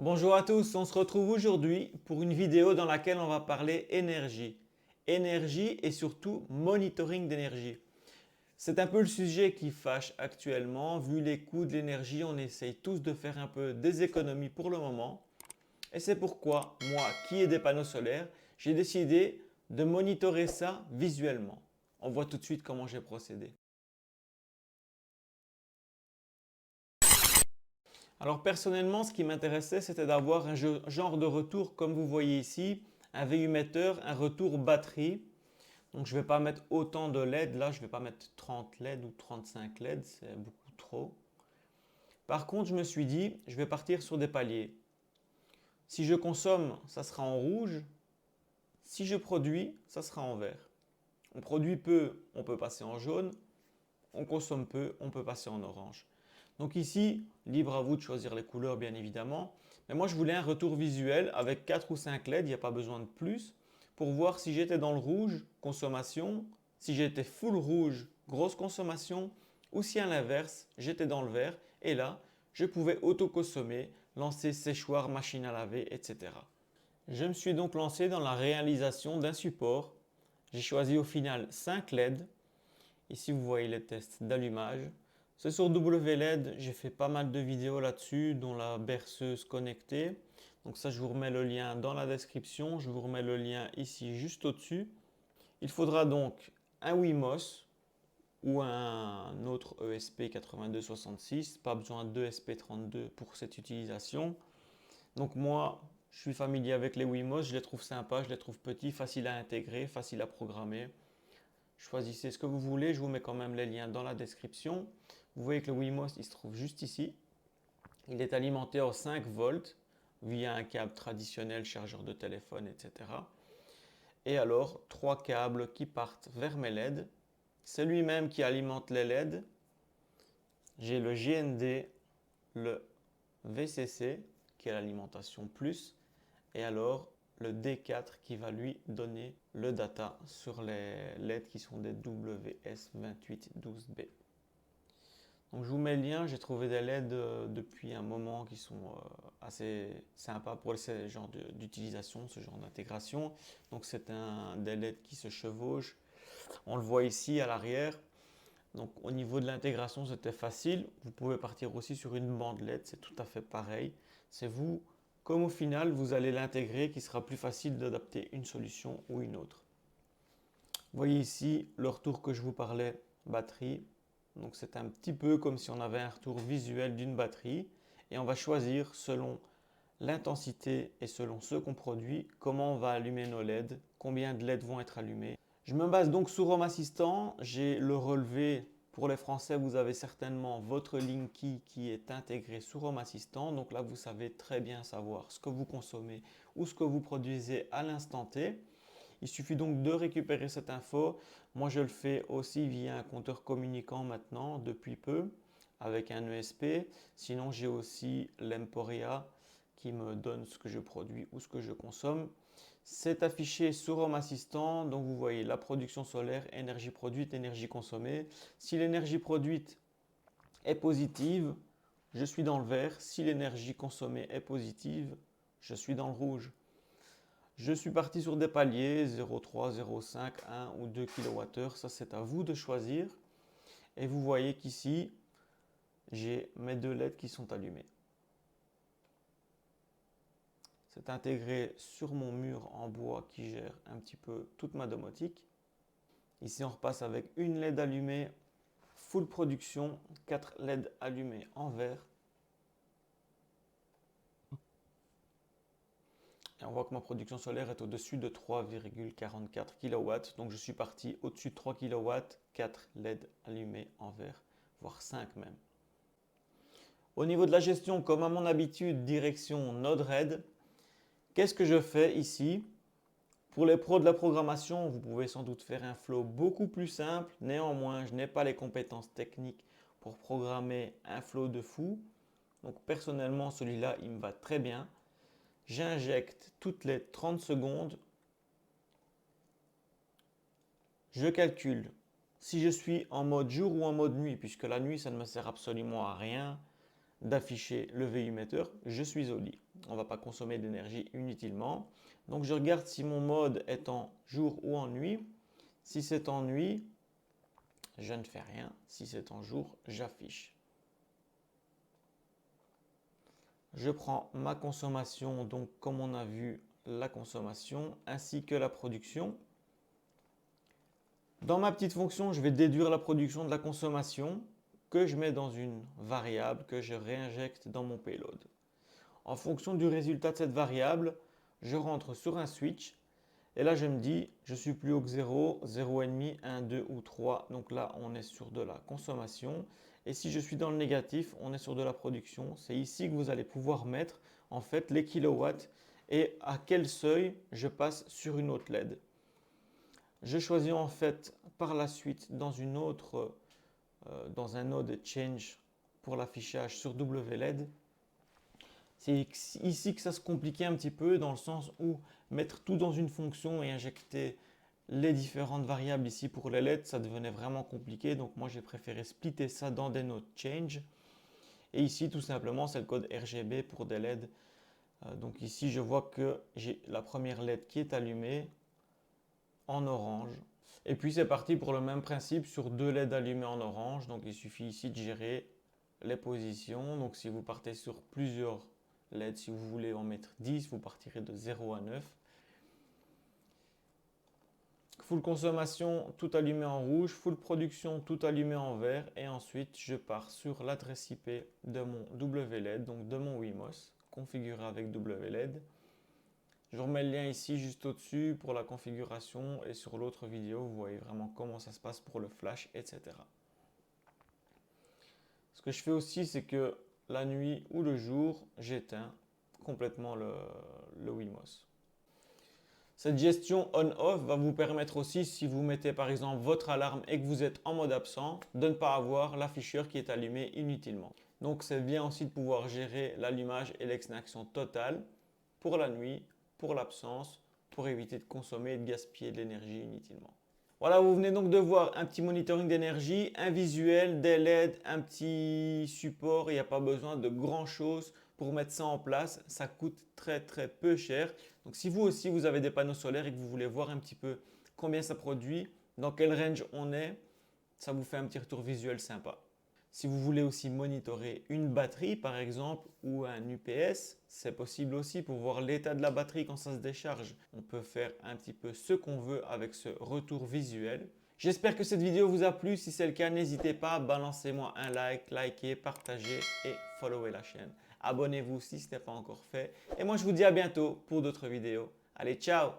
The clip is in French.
Bonjour à tous, on se retrouve aujourd'hui pour une vidéo dans laquelle on va parler énergie. Énergie et surtout monitoring d'énergie. C'est un peu le sujet qui fâche actuellement. Vu les coûts de l'énergie, on essaye tous de faire un peu des économies pour le moment. Et c'est pourquoi, moi qui ai des panneaux solaires, j'ai décidé de monitorer ça visuellement. On voit tout de suite comment j'ai procédé. Alors personnellement, ce qui m'intéressait, c'était d'avoir un genre de retour comme vous voyez ici, un VU-metteur, un retour batterie. Donc je ne vais pas mettre autant de LED, là je ne vais pas mettre 30 LED ou 35 LED, c'est beaucoup trop. Par contre, je me suis dit, je vais partir sur des paliers. Si je consomme, ça sera en rouge. Si je produis, ça sera en vert. On produit peu, on peut passer en jaune. On consomme peu, on peut passer en orange. Donc ici, libre à vous de choisir les couleurs bien évidemment. Mais moi je voulais un retour visuel avec 4 ou 5 LED, il n'y a pas besoin de plus, pour voir si j'étais dans le rouge, consommation, si j'étais full rouge, grosse consommation, ou si à l'inverse, j'étais dans le vert, et là, je pouvais auto-consommer, lancer séchoir, machine à laver, etc. Je me suis donc lancé dans la réalisation d'un support. J'ai choisi au final 5 LED. Ici, vous voyez les tests d'allumage. C'est sur WLED, j'ai fait pas mal de vidéos là-dessus, dont la berceuse connectée. Donc ça, je vous remets le lien dans la description. Je vous remets le lien ici, juste au-dessus. Il faudra donc un Wimos ou un autre ESP8266. Pas besoin de ESP32 pour cette utilisation. Donc moi, je suis familier avec les Wimos, je les trouve sympas, je les trouve petits, faciles à intégrer, faciles à programmer. Choisissez ce que vous voulez, je vous mets quand même les liens dans la description. Vous voyez que le Wimos, il se trouve juste ici. Il est alimenté en 5 volts via un câble traditionnel, chargeur de téléphone, etc. Et alors, 3 câbles qui partent vers mes LED. C'est lui-même qui alimente les LED. J'ai le GND, le VCC, qui est l'alimentation plus, et alors le D4 qui va lui donner le data sur les LED qui sont des WS2812B. Donc je vous mets le lien, j'ai trouvé des LED depuis un moment qui sont assez sympas pour ce genre d'utilisation, ce genre d'intégration. Donc c'est des LED qui se chevauchent. On le voit ici à l'arrière. Donc au niveau de l'intégration, c'était facile. Vous pouvez partir aussi sur une bande LED, c'est tout à fait pareil. C'est vous, comme au final, vous allez l'intégrer, qui sera plus facile d'adapter une solution ou une autre. Vous voyez ici le retour que je vous parlais, batterie. Donc c'est un petit peu comme si on avait un retour visuel d'une batterie. Et on va choisir selon l'intensité et selon ce qu'on produit, comment on va allumer nos LED, combien de LED vont être allumés. Je me base donc sur Home Assistant, j'ai le relevé. Pour les Français, vous avez certainement votre Linky qui est intégré sur Home Assistant. Donc là, vous savez très bien savoir ce que vous consommez ou ce que vous produisez à l'instant T. Il suffit donc de récupérer cette info. Moi, je le fais aussi via un compteur communicant maintenant, depuis peu, avec un ESP. Sinon, j'ai aussi l'Emporia qui me donne ce que je produis ou ce que je consomme. C'est affiché sur Home Assistant, donc vous voyez la production solaire, énergie produite, énergie consommée. Si l'énergie produite est positive, je suis dans le vert. Si l'énergie consommée est positive, je suis dans le rouge. Je suis parti sur des paliers 0,3, 0,5, 1 ou 2 kWh. Ça, c'est à vous de choisir. Et vous voyez qu'ici, j'ai mes deux LED qui sont allumées. C'est intégré sur mon mur en bois qui gère un petit peu toute ma domotique. Ici, on repasse avec une LED allumée, full production, 4 LED allumés en vert. Et on voit que ma production solaire est au-dessus de 3,44 kW. Donc je suis parti au-dessus de 3 kW, 4 LED allumés en vert, voire 5 même. Au niveau de la gestion, comme à mon habitude, direction Node-RED. Qu'est-ce que je fais ici? Pour les pros de la programmation, vous pouvez sans doute faire un flow beaucoup plus simple. Néanmoins, je n'ai pas les compétences techniques pour programmer un flow de fou. Donc personnellement, celui-là, il me va très bien. J'injecte toutes les 30 secondes. Je calcule si je suis en mode jour ou en mode nuit, puisque la nuit, ça ne me sert absolument à rien. d'afficher le VU-metteur, je suis au lit. On ne va pas consommer d'énergie inutilement. Donc je regarde si mon mode est en jour ou en nuit. Si c'est en nuit, je ne fais rien. Si c'est en jour, j'affiche. Je prends ma consommation, donc comme on a vu la consommation, ainsi que la production. Dans ma petite fonction, je vais déduire la production de la consommation que je mets dans une variable que je réinjecte dans mon payload. En fonction du résultat de cette variable, je rentre sur un switch et là je me dis je suis plus haut que 0, 0,5, 1, 2 ou 3. Donc là on est sur de la consommation et si je suis dans le négatif, on est sur de la production. C'est ici que vous allez pouvoir mettre en fait les kilowatts et à quel seuil je passe sur une autre LED. Je choisis en fait par la suite dans un node change pour l'affichage sur WLED. C'est ici que ça se compliquait un petit peu dans le sens où mettre tout dans une fonction et injecter les différentes variables ici pour les LED, ça devenait vraiment compliqué. Donc moi j'ai préféré splitter ça dans des nodes change. Et ici tout simplement c'est le code RGB pour des LED. Donc ici je vois que j'ai la première LED qui est allumée en orange. Et puis c'est parti pour le même principe sur deux LED allumés en orange. Donc il suffit ici de gérer les positions. Donc si vous partez sur plusieurs LED, si vous voulez en mettre 10, vous partirez de 0 à 9. Full consommation, tout allumé en rouge. Full production, tout allumé en vert. Et ensuite, je pars sur l'adresse IP de mon WLED, donc de mon Wemos, configuré avec WLED. Je remets le lien ici juste au-dessus pour la configuration et sur l'autre vidéo, vous voyez vraiment comment ça se passe pour le flash, etc. Ce que je fais aussi, c'est que la nuit ou le jour, j'éteins complètement le Wemos. Cette gestion on-off va vous permettre aussi, si vous mettez par exemple votre alarme et que vous êtes en mode absent, de ne pas avoir l'afficheur qui est allumé inutilement. Donc c'est bien aussi de pouvoir gérer l'allumage et l'extinction totale pour la nuit, pour l'absence, pour éviter de consommer et de gaspiller de l'énergie inutilement. Voilà, vous venez donc de voir un petit monitoring d'énergie, un visuel, des LED, un petit support. Il n'y a pas besoin de grand chose pour mettre ça en place. Ça coûte très peu cher. Donc si vous aussi vous avez des panneaux solaires et que vous voulez voir un petit peu combien ça produit, dans quel range on est, ça vous fait un petit retour visuel sympa. Si vous voulez aussi monitorer une batterie par exemple ou un UPS, c'est possible aussi pour voir l'état de la batterie quand ça se décharge. On peut faire un petit peu ce qu'on veut avec ce retour visuel. J'espère que cette vidéo vous a plu. Si c'est le cas, n'hésitez pas, balancez-moi un like, likez, partagez et followez la chaîne. Abonnez-vous si ce n'est pas encore fait. Et moi je vous dis à bientôt pour d'autres vidéos. Allez, ciao!